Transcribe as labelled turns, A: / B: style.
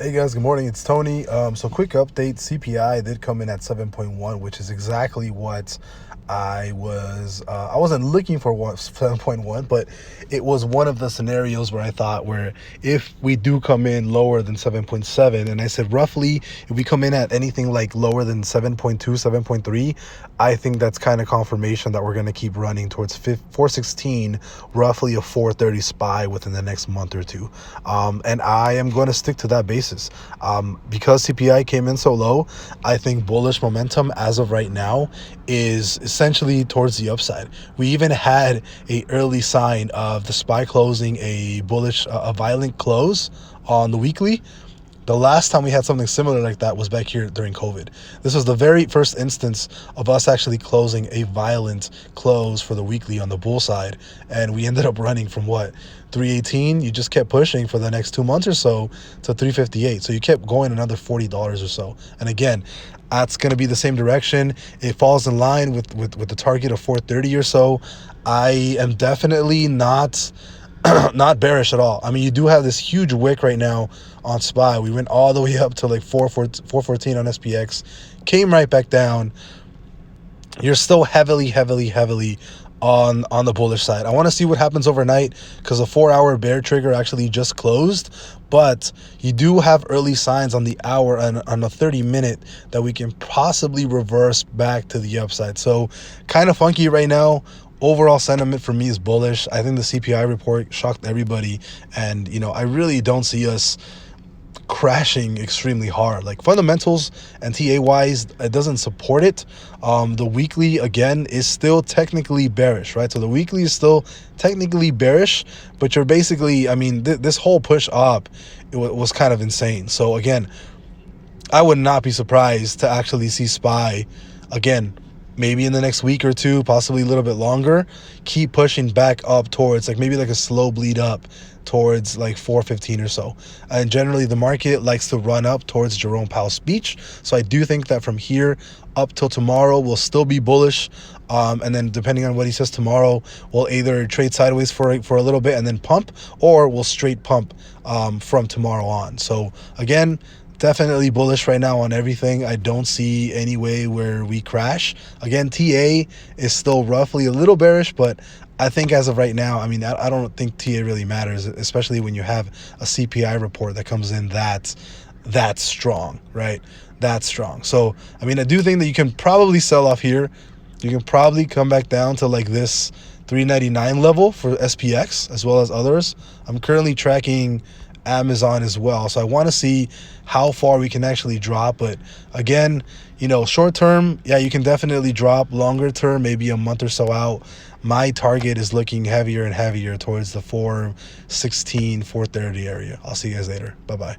A: Hey guys, good morning. It's Tony. So quick update. CPI did come in at 7.1, which is exactly what I wasn't looking for 7.1, but it was one of the scenarios where I thought where if we do come in lower than 7.7, and I said roughly if we come in at anything like lower than 7.2, 7.3, I think that's kind of confirmation that we're going to keep running towards 416, roughly a 430 SPY within the next month or two. And I am going to stick to that basis. Because CPI came in so low, I think bullish momentum as of right now is essentially towards the upside. We even had a early sign of the SPY closing a bullish, a violent close on the weekly. The last time we had something similar like that was back here during COVID. This was the very first instance of us actually closing a violent close for the weekly on the bull side. And we ended up running from what? 318. You just kept pushing for the next 2 months or so to 358. So you kept going another $40 or so. And again, that's going to be the same direction. It falls in line with the target of 430 or so. I am definitely not not bearish at all. I mean, you do have this huge wick right now on SPY. We went all the way up to like 414 on SPX, came right back down. You're still heavily on the bullish side. I want to see what happens overnight because a 4-hour bear trigger actually just closed, but you do have early signs on the hour and on a 30-minute that we can possibly reverse back to the upside. So kind of funky right now. Overall sentiment for me is bullish. I think the CPI report shocked everybody, and I really don't see us crashing extremely hard. Like fundamentals and TA wise, it doesn't support it. The weekly again is still technically bearish, right? So the weekly is still technically bearish, but you're basically, I mean, this whole push up, it was kind of insane. So again, I would not be surprised to actually see SPY again, maybe in the next week or two, possibly a little bit longer, keep pushing back up towards like maybe like a slow bleed up towards like 415 or so. And generally the market likes to run up towards Jerome Powell's speech. So I do think that from here up till tomorrow we'll still be bullish. And then depending on what he says tomorrow, we'll either trade sideways for a little bit and then pump, or we'll straight pump from tomorrow on. So again, definitely bullish right now on everything. I don't see any way where we crash. Again, TA is still roughly a little bearish, but I think as of right now, I mean, I don't think TA really matters, especially when you have a CPI report that comes in that strong, right? That strong. So, I mean, I do think that you can probably sell off here. You can probably come back down to like this 399 level for SPX as well as others. I'm currently tracking Amazon as well, so I want to see how far we can actually drop. But again, short term, yeah, you can definitely drop. Longer term, maybe a month or so out, my target is looking heavier and heavier towards the 416 430 area. I'll see you guys later. Bye bye.